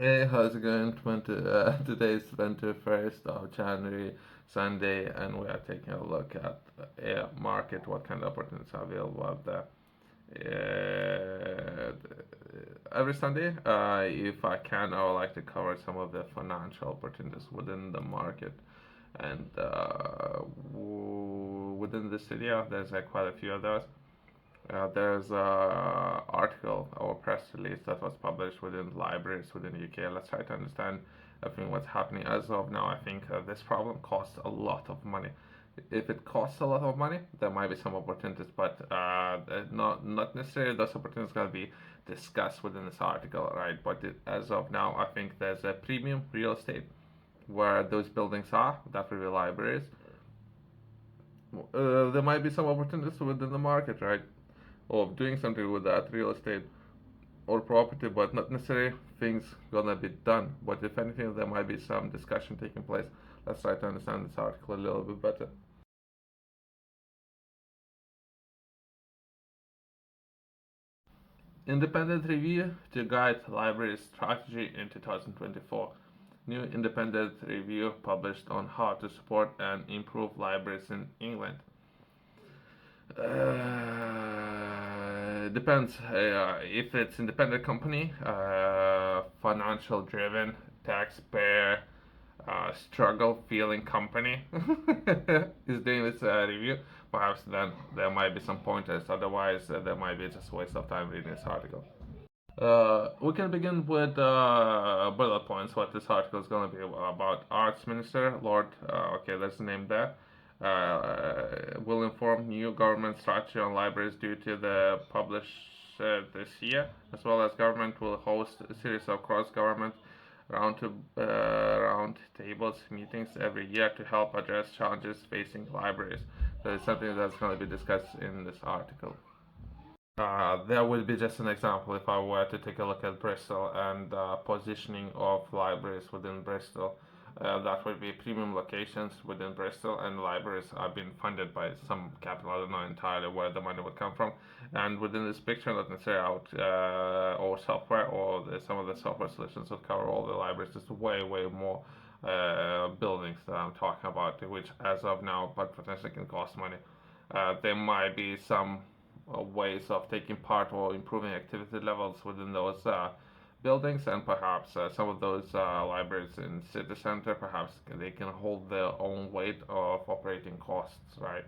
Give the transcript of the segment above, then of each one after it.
Hey, how's it going? Today's 21st of January, Sunday, and we are taking a look at the market, what kind of opportunities are available out there. Every Sunday, if I can, I would like to cover some of the financial opportunities within the market. And within this video, there's quite a few of those. There's a article or press release that was published within libraries within the UK. Let's try to understand, I think, what's happening as of now. I think this problem costs a lot of money. If it costs a lot of money, there might be some opportunities, but not necessarily those opportunities going to be discussed within this article, right? But as of now, I think there's a premium real estate where those buildings are, that will be libraries. There might be some opportunities within the market, right? Of doing something with that real estate or property, but not necessarily things gonna be done. But if anything, there might be some discussion taking place. Let's try to understand this article a little bit better. Independent review to guide library strategy in 2024. New independent review published on how to support and improve libraries in England. Depends. If it's independent company, financial driven, taxpayer, struggle feeling company is doing this review, perhaps then there might be some pointers. Otherwise, there might be just a waste of time reading this article. We can begin with bullet points. What this article is going to be about. Arts Minister Lord, okay, there's the name there. Will inform new government strategy on libraries due to the publish this year, as well as government will host a series of cross-government round tables meetings every year to help address challenges facing libraries. So it's something that's going to be discussed in this article. That would be just an example if I were to take a look at Bristol and positioning of libraries within Bristol. That would be premium locations within Bristol, and libraries are being funded by some capital. I don't know entirely where the money would come from. And within this picture, not necessarily out or software or some of the software solutions would cover all the libraries. Just way, way more buildings that I'm talking about, which as of now, but potentially can cost money. There might be some ways of taking part or improving activity levels within those buildings, and perhaps some of those libraries in city center, perhaps they can hold their own weight of operating costs, right?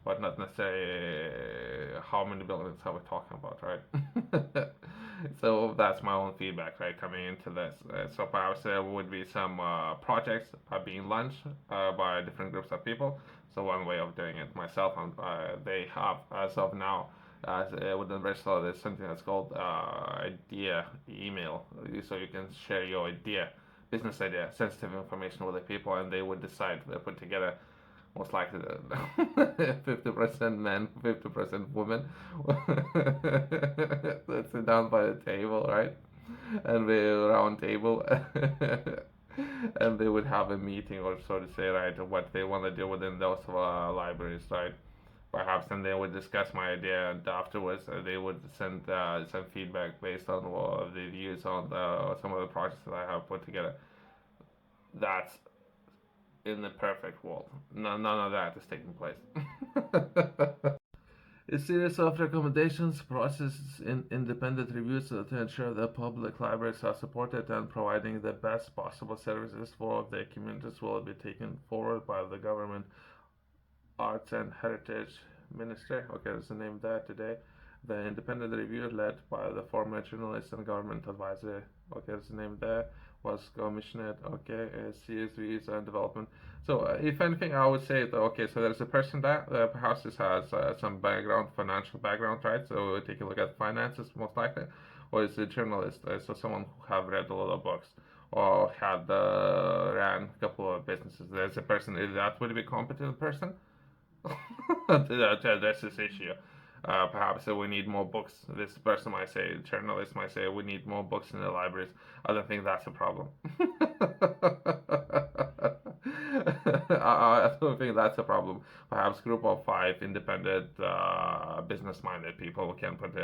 But not necessarily how many buildings are we talking about, right? So that's my own feedback, right, coming into this. So perhaps there would be some projects being launched by different groups of people. So one way of doing it myself, they have as of now within Bristol, there's something that's called idea email. So you can share your idea, business idea, sensitive information with the people, and they would decide. They put together most likely 50% men, 50% women. Let's sit down by the table, right? And we round table. And they would have a meeting or so to say, right, of what they want to do within those libraries, right? Perhaps, and they would discuss my idea, and afterwards they would send some feedback based on the views on some of the projects that I have put together. That's in the perfect world. None of that is taking place. A series of recommendations processes in independent reviews to ensure that public libraries are supported and providing the best possible services for their communities will be taken forward by the government. Arts and Heritage Minister, okay, that's the name there today. The independent review led by the former journalist and government advisor, okay, that's the name there, was commissioned, okay, CSVs and development. So, if anything, I would say that, okay, so there's a person there, perhaps this has some background, financial background, right? So, we take a look at finances most likely, or is a journalist, so someone who have read a lot of books or had ran a couple of businesses. There's a person, that would be a competent person to address this issue. Perhaps we need more books. This person might say, journalist might say, we need more books in the libraries. I don't think that's a problem. I don't think that's a problem. Perhaps group of five independent, business-minded people can put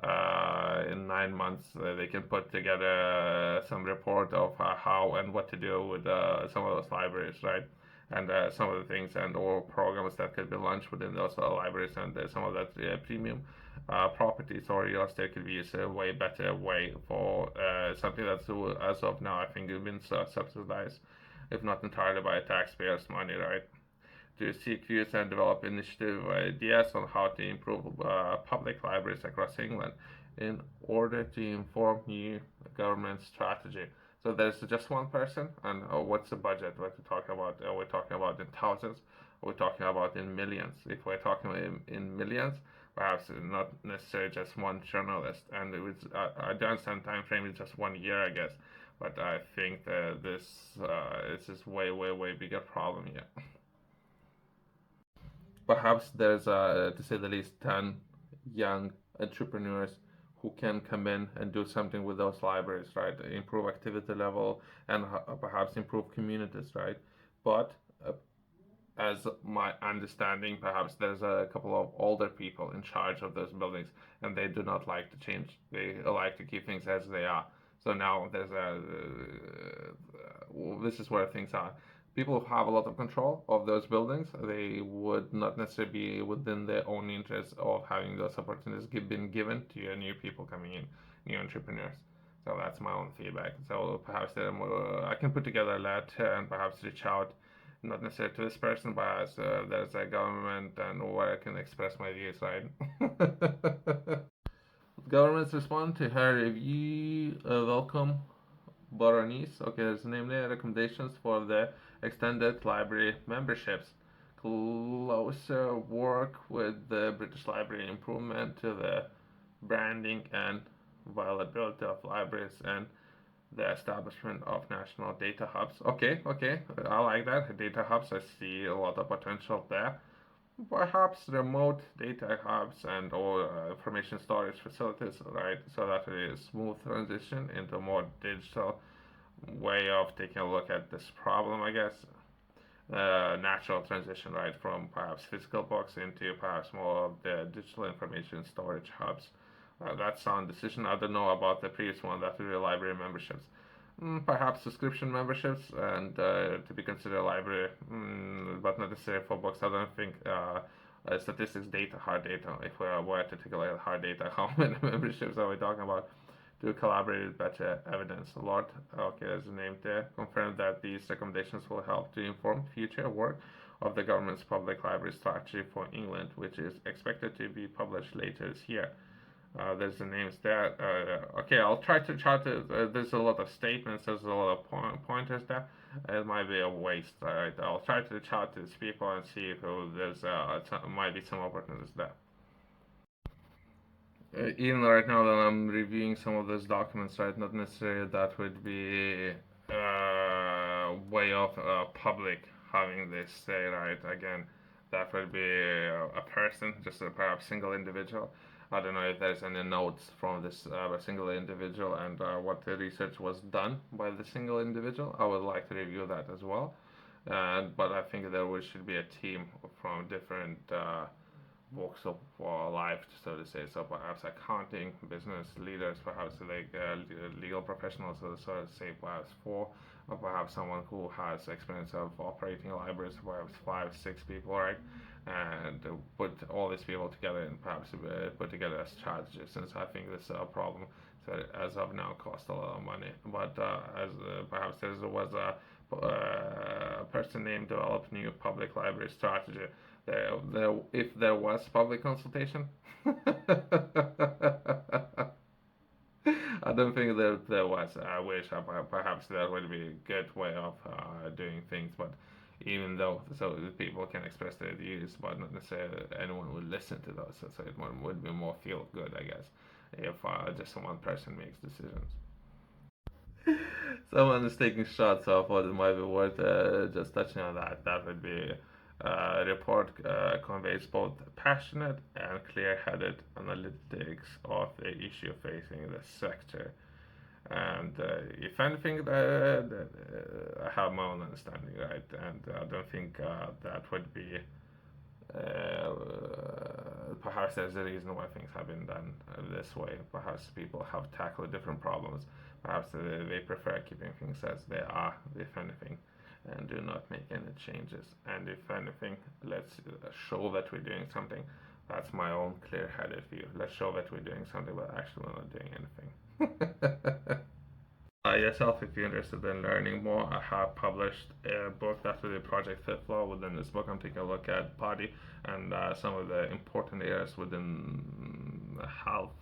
in 9 months they can put together some report of how and what to do with some of those libraries, right? And some of the things and or programs that could be launched within those libraries, and some of that premium properties or real estate could be used a way better way for something that's as of now I think has been subsidized, if not entirely by taxpayers' money, right? To seek views and develop initiative ideas on how to improve public libraries across England in order to inform new government strategy. So there's just one person, and what's the budget? What we're talking about? Are we talking about in thousands? Are we talking about in millions? If we're talking in millions, perhaps not necessarily just one journalist. And it was, I don't understand time frame is just 1 year, I guess. But I think that this is way bigger problem here. Perhaps there's, to say the least, 10 young entrepreneurs who can come in and do something with those libraries, right? Improve activity level and perhaps improve communities, right? But as my understanding, perhaps there's a couple of older people in charge of those buildings, and they do not like to change. They like to keep things as they are. So now there's this is where things are. People who have a lot of control of those buildings, they would not necessarily be within their own interest of having those opportunities been given to new people coming in, new entrepreneurs. So that's my own feedback. So perhaps I can put together a letter and perhaps reach out, not necessarily to this person, but as there's a government and where I can express my views, right? Governments respond to her review. Welcome, Baronese. Okay, there's a name there. Recommendations for the extended library memberships. Closer work with the British Library, improvement to the branding and viability of libraries, and the establishment of national data hubs. Okay, I like that. Data hubs, I see a lot of potential there. Perhaps remote data hubs and or information storage facilities, right? So that it is smooth transition into a more digital way of taking a look at this problem, I guess. Natural transition, right, from perhaps physical books into perhaps more of the digital information storage hubs. That's sound decision. I don't know about the previous one, that would be library memberships. Perhaps subscription memberships and to be considered a library, but not necessarily for books. I don't think statistics data, hard data. If we were to take a look at hard data, how many memberships are we talking about? To collaborate with better evidence. Lord, okay, there's a name there. Confirm that these recommendations will help to inform future work of the government's public library strategy for England, which is expected to be published later this year. There's the names there. Okay, I'll try to chart it. There's a lot of statements, there's a lot of pointers there. It might be a waste, right? I'll try to chart these people and see if there's might be some opportunities there. Even right now that I'm reviewing some of those documents, right, not necessarily that would be way of public having this say, right? Again, that would be a person, just a perhaps single individual. I don't know if there's any notes from this single individual and what the research was done by the single individual. I would like to review that as well. But I think there should be a team from different walks of life, so to say. So perhaps accounting, business leaders, perhaps like legal professionals, so to say, perhaps four, or perhaps someone who has experience of operating libraries, perhaps 5, 6 people, right? And put all these people together and perhaps put together a strategy. Since I think this problem, so as of now, costs a lot of money. But as perhaps there was a person named developed new public library strategy. If there was public consultation, I don't think there was. I wish perhaps that would be a good way of doing things, but even though so people can express their views, but not necessarily anyone would listen to those. So it would be more feel good, I guess, if just one person makes decisions. Someone is taking shots off what it might be worth just touching on that. That would be report conveys both passionate and clear-headed analytics of the issue facing the sector. And if anything, I have my own understanding, right? And I don't think that would be perhaps there's a reason why things have been done this way. Perhaps people have tackled different problems. Perhaps they prefer keeping things as they are, if anything, and do not make any changes. And if anything, let's show that we're doing something. That's my own clear-headed view. Let's show that we're doing something, but actually we're not doing anything. Yourself, if you're interested in learning more, I have published a book that's really Project Fifth Law. Within this book, I'm taking a look at body and some of the important areas within health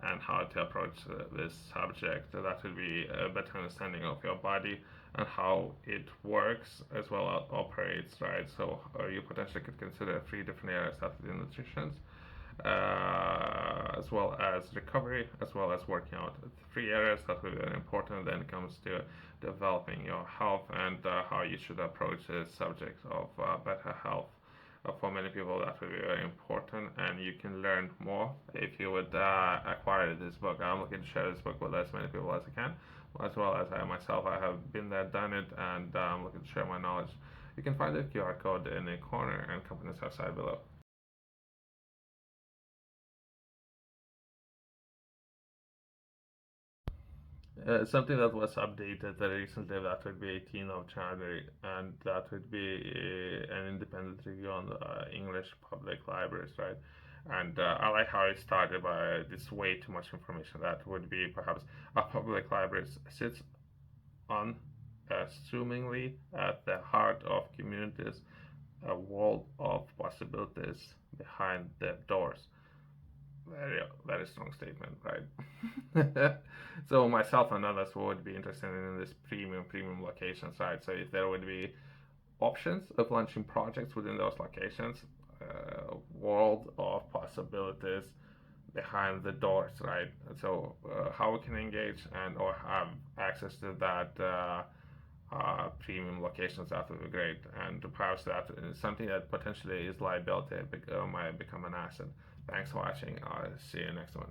and how to approach this subject. That will be a better understanding of your body and how it works as well as operates, right? So you potentially could consider three different areas after the nutrition, as well as recovery, as well as working out. Three areas that will be very important when it comes to developing your health and how you should approach the subject of better health. For many people, that will be very important, and you can learn more if you would acquire this book. I'm looking to share this book with as many people as I can, as well as I myself. I have been there, done it, and I'm looking to share my knowledge. You can find the QR code in the corner and company's website below. Something that was updated very recently, that would be 18th of January, and that would be an independent review on English public libraries, right? And I like how it started by this way too much information. That would be perhaps a public library sits unassumingly at the heart of communities, a world of possibilities behind the doors. Very strong statement, right? So myself and others would be interested in this premium locations, right? So if there would be options of launching projects within those locations, world of possibilities behind the doors, right? So how we can engage and or have access to that premium locations, that would be great. And perhaps that is something that potentially is liability might become an asset. Thanks for watching. I'll see you next one.